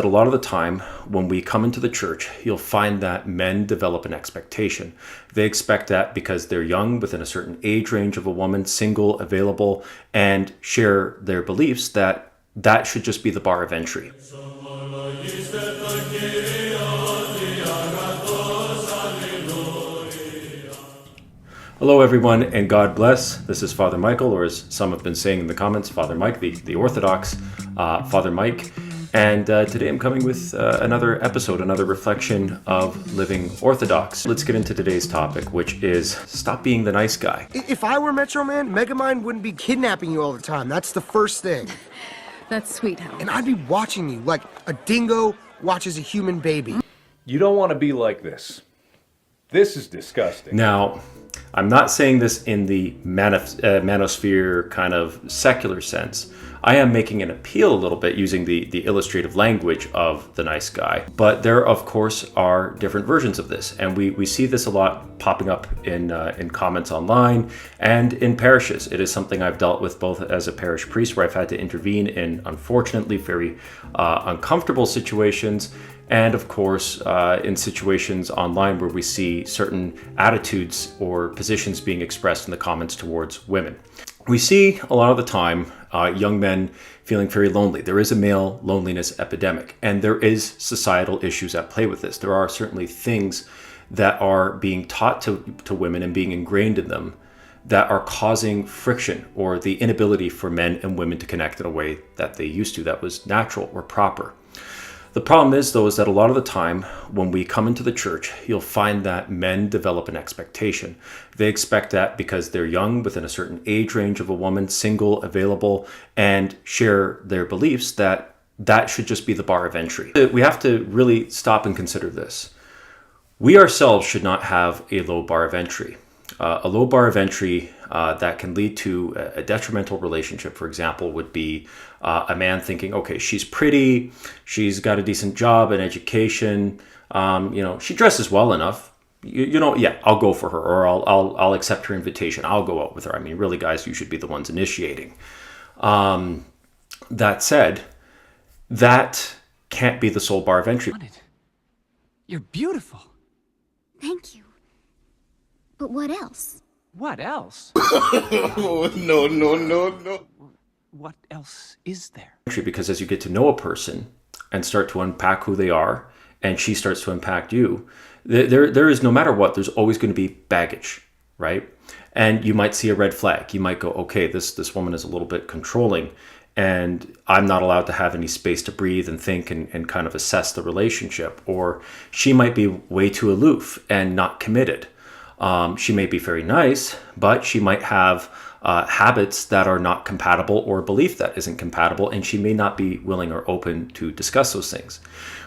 But a lot of the time, when we come into the church, you'll find that men develop an expectation. They expect that because they're young, within a certain age range of a woman, single, available, and share their beliefs, that should just be the bar of entry. Hello, everyone, and God bless. This is Father Michael, or as some have been saying in the comments, Father Mike, the Orthodox Father Mike. And today I'm coming with another episode, another reflection of living Orthodox. Let's get into today's topic, which is stop being the nice guy. If I were Metro Man, Megamind wouldn't be kidnapping you all the time. That's the first thing. That's sweet, Hal. And I'd be watching you like a dingo watches a human baby. You don't want to be like this. This is disgusting. Now, I'm not saying this in the manosphere kind of secular sense. I am making an appeal a little bit using the illustrative language of the nice guy. But there, of course, are different versions of this. And we see this a lot popping up in comments online and in parishes. It is something I've dealt with both as a parish priest, where I've had to intervene in, unfortunately, very uncomfortable situations. And of course, in situations online where we see certain attitudes or positions being expressed in the comments towards women. We see a lot of the time young men feeling very lonely. There is a male loneliness epidemic, and there is societal issues at play with this. There are certainly things that are being taught to women and being ingrained in them that are causing friction or the inability for men and women to connect in a way that they used to, that was natural or proper. The problem is, though, is that a lot of the time when we come into the church, you'll find that men develop an expectation. They expect that because they're young, within a certain age range of a woman, single, available, and share their beliefs, that should just be the bar of entry. We have to really stop and consider this. We ourselves should not have a low bar of entry. A low bar of entry that can lead to a detrimental relationship, for example, would be a man thinking, okay, she's pretty, she's got a decent job and education, she dresses well enough, yeah, I'll go for her, or I'll accept her invitation, I'll go out with her. I mean, really, guys, you should be the ones initiating. That said, that can't be the sole bar of entry. You're beautiful. Thank you. But what else? What else? No. What else is there? Because as you get to know a person and start to unpack who they are, and she starts to unpack you, there is, no matter what, there's always going to be baggage, right? And you might see a red flag. You might go, okay, this woman is a little bit controlling, and I'm not allowed to have any space to breathe and think and kind of assess the relationship. Or she might be way too aloof and not committed. She may be very nice, but she might have habits that are not compatible, or a belief that isn't compatible, and she may not be willing or open to discuss those things.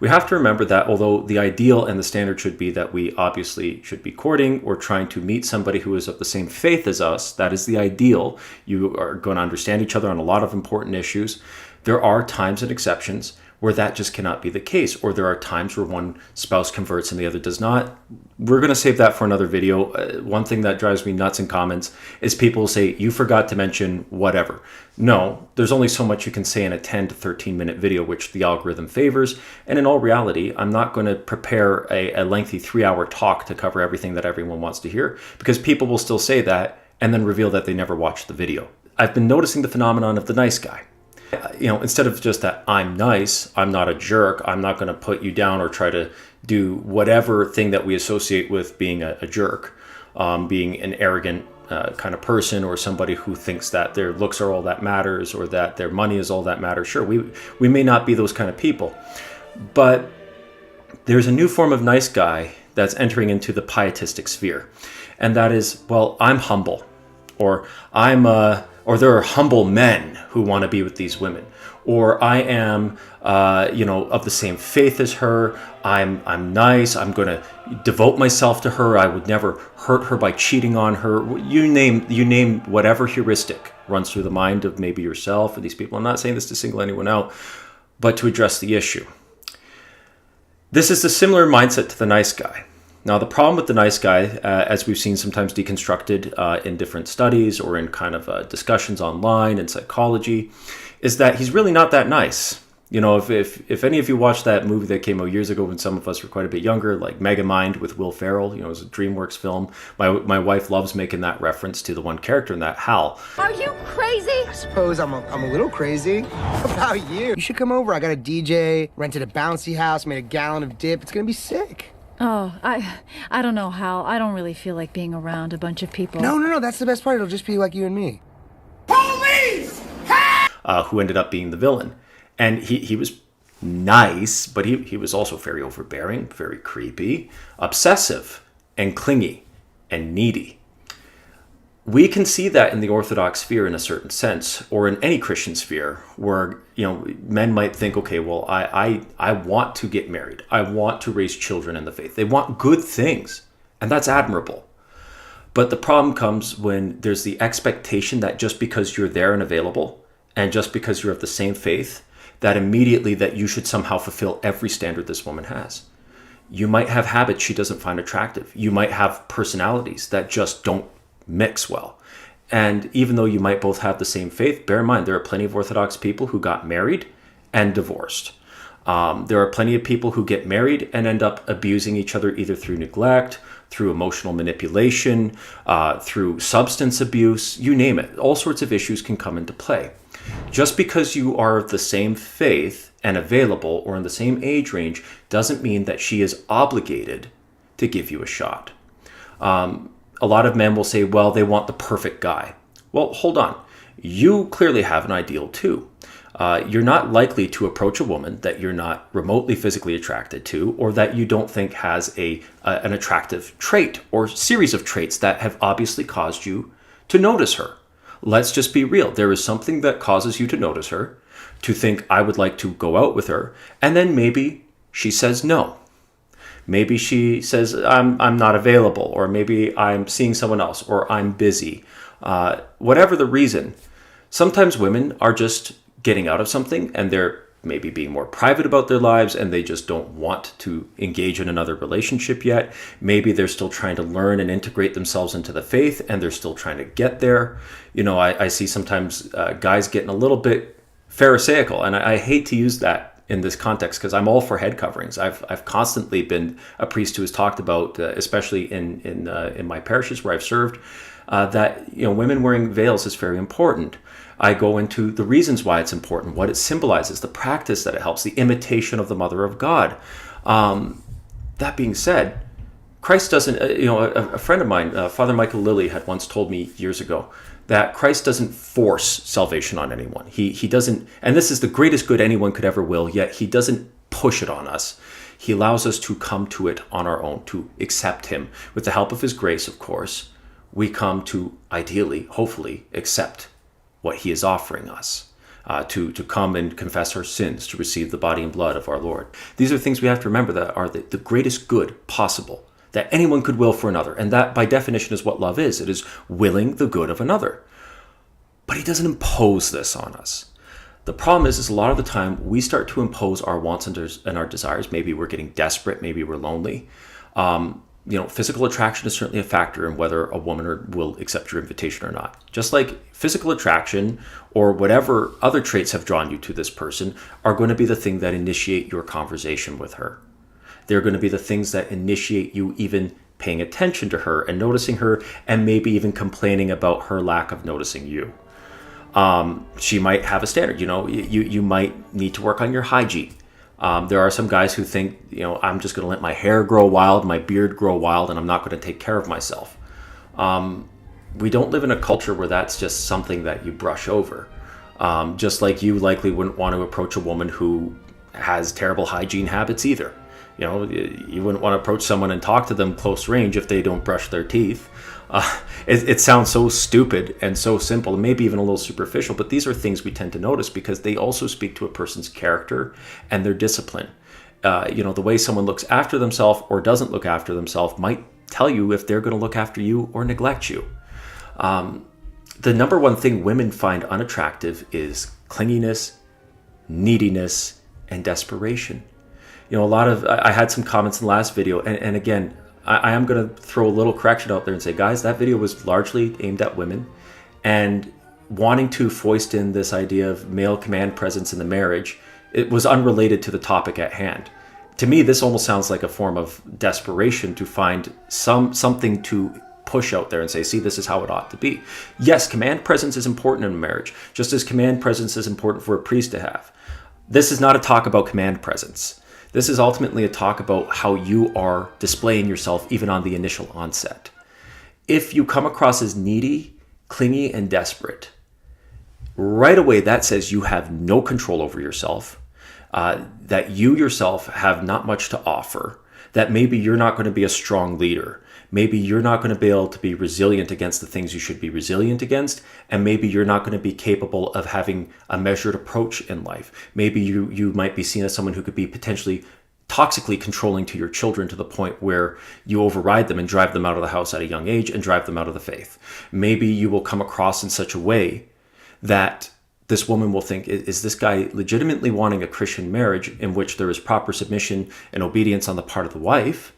We have to remember that although the ideal and the standard should be that we obviously should be courting or trying to meet somebody who is of the same faith as us, that is the ideal. You are going to understand each other on a lot of important issues. There are times and exceptions where that just cannot be the case, or there are times where one spouse converts and the other does not. We're going to save that for another video. One thing that drives me nuts in comments is people say, you forgot to mention whatever. No, there's only so much you can say in a 10 to 13 minute video, which the algorithm favors. And in all reality, I'm not going to prepare a lengthy 3-hour talk to cover everything that everyone wants to hear, because people will still say that and then reveal that they never watched the video. I've been noticing the phenomenon of the nice guy. Instead of just that I'm nice, I'm not a jerk, I'm not going to put you down or try to do whatever thing that we associate with being a jerk, being an arrogant kind of person, or somebody who thinks that their looks are all that matters, or that their money is all that matters. Sure, we may not be those kind of people, but there's a new form of nice guy that's entering into the pietistic sphere. And that is, well, I'm humble, or or there are humble men who want to be with these women, or I am, of the same faith as her. I'm nice. I'm going to devote myself to her. I would never hurt her by cheating on her. You name whatever heuristic runs through the mind of maybe yourself or these people. I'm not saying this to single anyone out, but to address the issue. This is a similar mindset to the nice guy. Now, the problem with the nice guy, as we've seen sometimes deconstructed in different studies or in kind of discussions online in psychology, is that he's really not that nice. You know, if any of you watched that movie that came out years ago when some of us were quite a bit younger, like Megamind with Will Ferrell, you know, it was a DreamWorks film. My wife loves making that reference to the one character in that, Hal. Are you crazy? I suppose I'm a little crazy. How about you? You should come over. I got a DJ, rented a bouncy house, made a gallon of dip. It's gonna be sick. Oh, I don't know, Hal. I don't really feel like being around a bunch of people. No, that's the best part. It'll just be like you and me. Who ended up being the villain. And he was nice, but he was also very overbearing, very creepy, obsessive, and clingy, and needy. We can see that in the Orthodox sphere in a certain sense, or in any Christian sphere, where, you know, men might think, okay, well, I want to get married. I want to raise children in the faith. They want good things, and that's admirable. But the problem comes when there's the expectation that just because you're there and available, and just because you're of the same faith, that immediately that you should somehow fulfill every standard this woman has. You might have habits she doesn't find attractive. You might have personalities that just don't mix well. And even though you might both have the same faith, bear in mind, there are plenty of Orthodox people who got married and divorced. There are plenty of people who get married and end up abusing each other either through neglect, through emotional manipulation, through substance abuse, you name it. All sorts of issues can come into play. Just because you are of the same faith and available or in the same age range doesn't mean that she is obligated to give you a shot. A lot of men will say, well, they want the perfect guy. Well, hold on. You clearly have an ideal too. You're not likely to approach a woman that you're not remotely physically attracted to, or that you don't think has an attractive trait or series of traits that have obviously caused you to notice her. Let's just be real. There is something that causes you to notice her, to think, I would like to go out with her, and then maybe she says no. Maybe she says, I'm not available, or maybe I'm seeing someone else, or I'm busy. Whatever the reason, sometimes women are just getting out of something, and they're maybe being more private about their lives, and they just don't want to engage in another relationship yet. Maybe they're still trying to learn and integrate themselves into the faith, and they're still trying to get there. You know, I see sometimes guys getting a little bit pharisaical, and I hate to use that in this context because I'm all for head coverings. I've constantly been a priest who has talked about, especially in my parishes where I've served, that, you know, women wearing veils is very important. I go into the reasons why it's important, what it symbolizes, the practice that it helps, the imitation of the Mother of God. That being said, Christ doesn't, a friend of mine, Father Michael Lilly, had once told me years ago that Christ doesn't force salvation on anyone. He doesn't, and this is the greatest good anyone could ever will, yet he doesn't push it on us. He allows us to come to it on our own, to accept him. With the help of his grace, of course, we come to ideally, hopefully, accept what he is offering us, to come and confess our sins, to receive the body and blood of our Lord. These are things we have to remember that are the greatest good possible, that anyone could will for another. And that, by definition, is what love is. It is willing the good of another. But he doesn't impose this on us. The problem is a lot of the time we start to impose our wants and our desires. Maybe we're getting desperate. Maybe we're lonely. Physical attraction is certainly a factor in whether a woman will accept your invitation or not. Just like physical attraction or whatever other traits have drawn you to this person are going to be the thing that initiate your conversation with her. They're going to be the things that initiate you even paying attention to her and noticing her, and maybe even complaining about her lack of noticing you. She might have a standard. You might need to work on your hygiene. There are some guys who think, I'm just going to let my hair grow wild, my beard grow wild, and I'm not going to take care of myself. We don't live in a culture where that's just something that you brush over. Just like you likely wouldn't want to approach a woman who has terrible hygiene habits either. You wouldn't want to approach someone and talk to them close range if they don't brush their teeth. It sounds so stupid and so simple, and maybe even a little superficial, but these are things we tend to notice because they also speak to a person's character and their discipline. The way someone looks after themselves or doesn't look after themselves might tell you if they're going to look after you or neglect you. The number one thing women find unattractive is clinginess, neediness, and desperation. I had some comments in the last video, and again, I am going to throw a little correction out there and say, guys, that video was largely aimed at women, and wanting to foist in this idea of male command presence in the marriage It was unrelated to the topic at hand. To me, this almost sounds like a form of desperation to find something to push out there and say, see, this is how it ought to be. Yes, command presence is important in a marriage, just as command presence is important for a priest to have. This is not a talk about command presence. This is ultimately a talk about how you are displaying yourself even on the initial onset. If you come across as needy, clingy, and desperate, right away that says you have no control over yourself, that you yourself have not much to offer, that maybe you're not going to be a strong leader. Maybe you're not going to be able to be resilient against the things you should be resilient against, and maybe you're not going to be capable of having a measured approach in life. Maybe you might be seen as someone who could be potentially toxically controlling to your children to the point where you override them and drive them out of the house at a young age and drive them out of the faith. Maybe you will come across in such a way that this woman will think, is this guy legitimately wanting a Christian marriage in which there is proper submission and obedience on the part of the wife,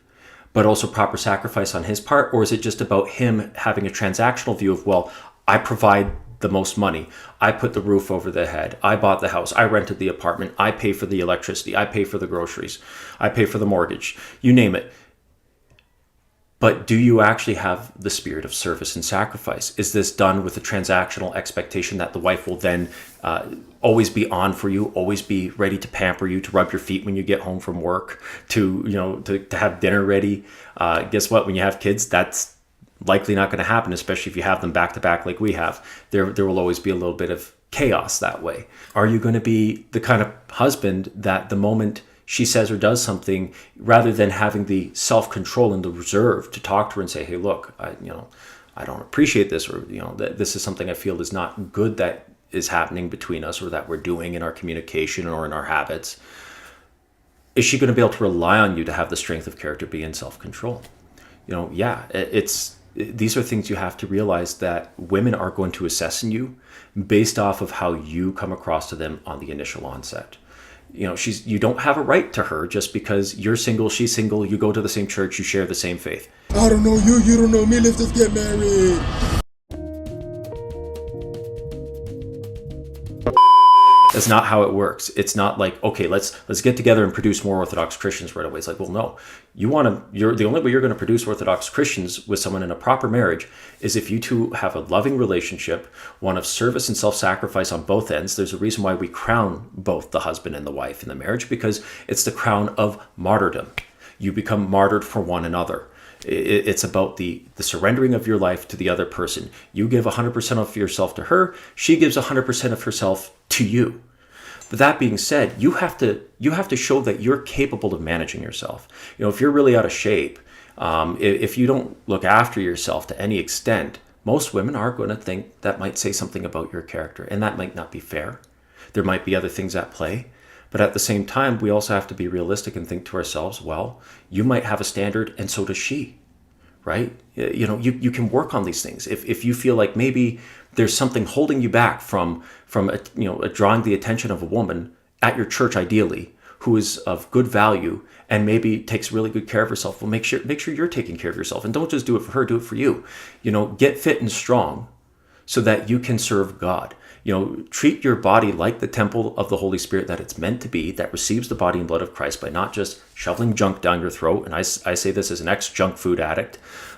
but also proper sacrifice on his part? Or is it just about him having a transactional view of, well, I provide the most money, I put the roof over the head, I bought the house, I rented the apartment, I pay for the electricity, I pay for the groceries, I pay for the mortgage, you name it. But do you actually have the spirit of service and sacrifice? Is this done with a transactional expectation that the wife will then always be on for you, always be ready to pamper you, to rub your feet when you get home from work, to have dinner ready? Guess what? When you have kids, that's likely not going to happen, especially if you have them back to back like we have. There will always be a little bit of chaos that way. Are you going to be the kind of husband that the moment she says or does something, rather than having the self-control and the reserve to talk to her and say, hey, look, I don't appreciate this, or that this is something I feel is not good that is happening between us, or that we're doing in our communication or in our habits? Is she going to be able to rely on you to have the strength of character, be in self-control? These are things you have to realize, that women are going to assess in you based off of how you come across to them on the initial onset. You don't have a right to her just because you're single, she's single, you go to the same church, you share the same faith. I don't know you, you don't know me, let's just get married. That's not how it works. It's not like, okay, let's get together and produce more Orthodox Christians right away. It's like, well, no, you're the only way you're going to produce Orthodox Christians with someone in a proper marriage is if you two have a loving relationship, one of service and self-sacrifice on both ends. There's a reason why we crown both the husband and the wife in the marriage, because it's the crown of martyrdom. You become martyred for one another. It's about the surrendering of your life to the other person. You give 100% of yourself to her. She gives 100% of herself to you. But that being said, you have to show that you're capable of managing yourself. If you're really out of shape, if you don't look after yourself to any extent, most women are going to think that might say something about your character, and that might not be fair. There might be other things at play. But at the same time, we also have to be realistic and think to ourselves, well, you might have a standard and so does she, right? You can work on these things. If you feel like maybe there's something holding you back from drawing the attention of a woman at your church, ideally, who is of good value and maybe takes really good care of herself, well, make sure you're taking care of yourself, and don't just do it for her, do it for you. Get fit and strong so that you can serve God. Treat your body like the temple of the Holy Spirit that it's meant to be, that receives the body and blood of Christ, by not just shoveling junk down your throat. And I say this as an ex-junk food addict.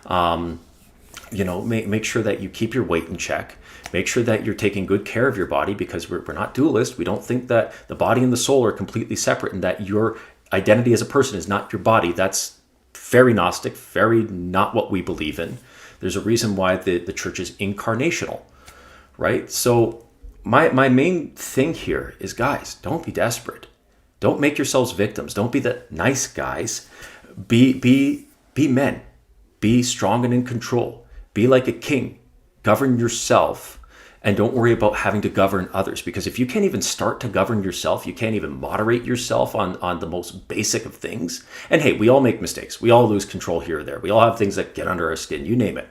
Make sure that you keep your weight in check. Make sure that you're taking good care of your body, because we're not dualist. We don't think that the body and the soul are completely separate, and that your identity as a person is not your body. That's very Gnostic, very not what we believe in. There's a reason why the church is incarnational, right? So my main thing here is, guys, don't be desperate. Don't make yourselves victims. Don't be the nice guys. Be men. Be strong and in control. Be like a king. Govern yourself, and don't worry about having to govern others. Because if you can't even start to govern yourself, you can't even moderate yourself on the most basic of things. And hey, we all make mistakes. We all lose control here or there. We all have things that get under our skin, you name it.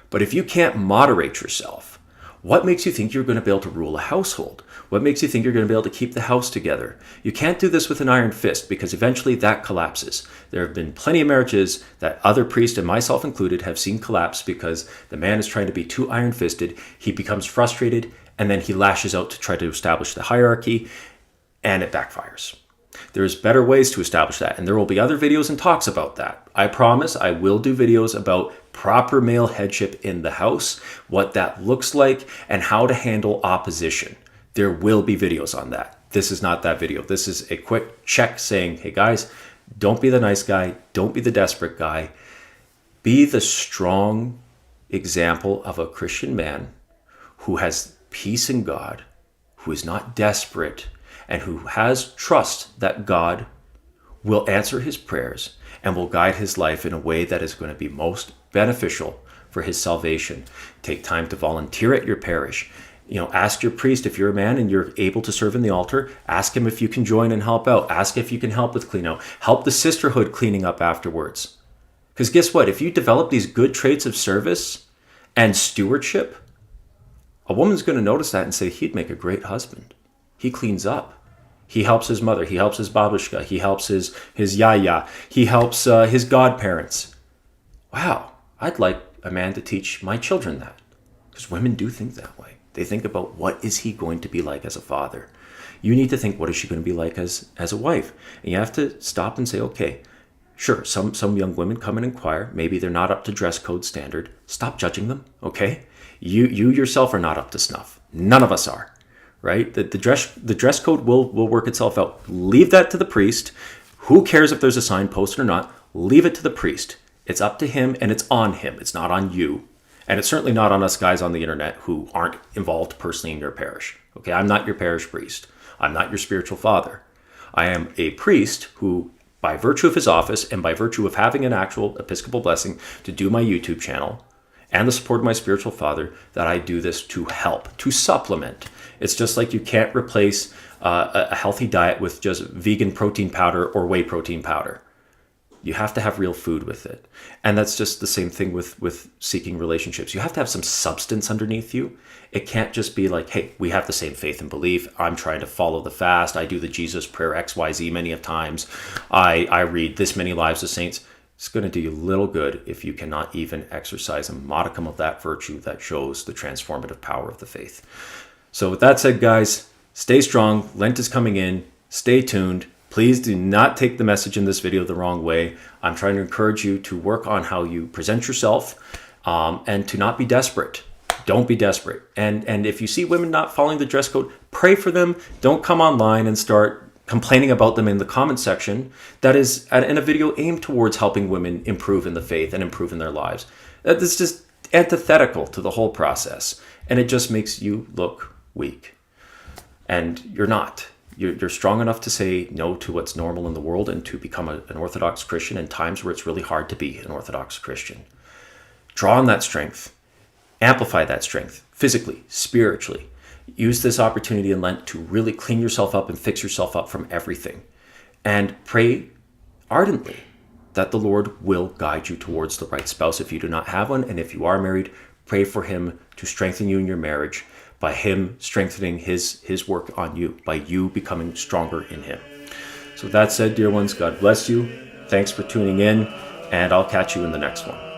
But if you can't moderate yourself, what makes you think you're going to be able to rule a household? What makes you think you're going to be able to keep the house together? You can't do this with an iron fist, because eventually that collapses. There have been plenty of marriages that other priests, and myself included, have seen collapse because the man is trying to be too iron-fisted. He becomes frustrated, and then he lashes out to try to establish the hierarchy. and it backfires. There's better ways to establish that, and there will be other videos and talks about that. I promise I will do videos about proper male headship in the house, what that looks like, and how to handle opposition. There will be videos on that. This is not that video. This is a quick check saying, hey guys, don't be the nice guy. Don't be the desperate guy. Be the strong example of a Christian man who has peace in God, who is not desperate, and who has trust that God will answer his prayers and will guide his life in a way that is going to be most beneficial for his salvation. Take time to volunteer at your parish. Ask your priest, if you're a man and you're able to serve in the altar, ask him if you can join and help out. Ask if you can help with clean out. Help the sisterhood cleaning up afterwards. Because guess what? If you develop these good traits of service and stewardship, a woman's going to notice that and say, he'd make a great husband. He cleans up. He helps his mother. He helps his babushka. He helps his yaya. He helps his godparents. Wow, I'd like a man to teach my children that. Because women do think that way. They think about what is he going to be like as a father. You need to think, what is she going to be like as a wife? And you have to stop and say, okay, sure, some young women come and inquire. Maybe they're not up to dress code standard. Stop judging them, okay? You yourself are not up to snuff. None of us are. Right? The dress code will work itself out. Leave that to the priest. Who cares if there's a sign posted or not? Leave it to the priest. It's up to him and it's on him. It's not on you. And it's certainly not on us guys on the internet who aren't involved personally in your parish. Okay, I'm not your parish priest. I'm not your spiritual father. I am a priest who, by virtue of his office and by virtue of having an actual episcopal blessing to do my YouTube channel and the support of my spiritual father, that I do this to help, to supplement. It's just like you can't replace a healthy diet with just vegan protein powder or whey protein powder. You have to have real food with it. And that's just the same thing with seeking relationships. You have to have some substance underneath you. It can't just be like, hey, we have the same faith and belief. I'm trying to follow the fast. I do the Jesus prayer XYZ many of times. I read this many lives of saints. It's going to do you little good if you cannot even exercise a modicum of that virtue that shows the transformative power of the faith. So with that said, guys, stay strong. Lent is coming in. Stay tuned. Please do not take the message in this video the wrong way. I'm trying to encourage you to work on how you present yourself and to not be desperate. Don't be desperate. And if you see women not following the dress code, pray for them. Don't come online and start complaining about them in the comment section. That is in a video aimed towards helping women improve in the faith and improve in their lives. That is just antithetical to the whole process. And it just makes you look weak. And you're not. You're strong enough to say no to what's normal in the world and to become an Orthodox Christian in times where it's really hard to be an Orthodox Christian. Draw on that strength. Amplify that strength physically, spiritually. Use this opportunity in Lent to really clean yourself up and fix yourself up from everything. And pray ardently that the Lord will guide you towards the right spouse if you do not have one. And if you are married, pray for him to strengthen you in your marriage by him strengthening his work on you, by you becoming stronger in him. So with that said, dear ones, God bless you. Thanks for tuning in, and I'll catch you in the next one.